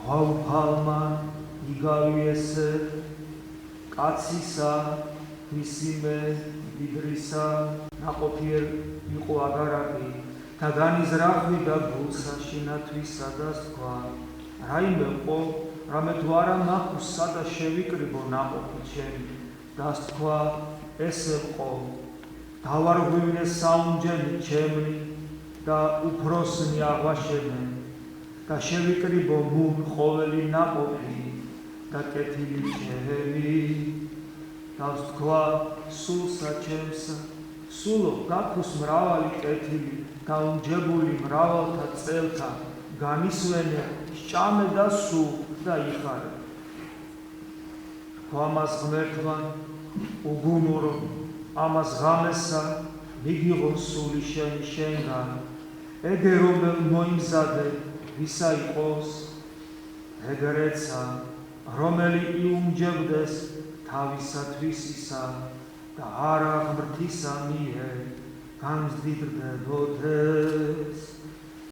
Ღვავფალმა იგავიესე კაცისა მისიმე იდრისა ნაყოფიერ იყო აგარაკი და განიზრახვი და გულსაშინათვისა და თქვა რაიმე ყო რამე თუ არა ნახოს სადა შევიკრიბო ნაყოფი ჩემი და თქვა ესე ყო დავარღვივნე საუნჯელი ჩემნი და უფროსნი აღვაშებენ და შევიკრიბო მუნ ყოველი ნაყოფი და კეთილი ჩემი და თქვა სულსა ჩემსა სულო გაქვს მრავალი კეთილი და უნჯებული მრავალთა წელთა განისვენე სჭამე და სულ და იხარე თქვა მას ღმერთმა უგუნურო ამას ღამესა მიგიღო სული შენი შენგან ეგე რომელ მოიმზადე ვისა იყოს ეგრეცა რომელი იუმჯებდეს თავისათვისისა და არა ღმრთისა მიერ განმზდიდრდებოდეს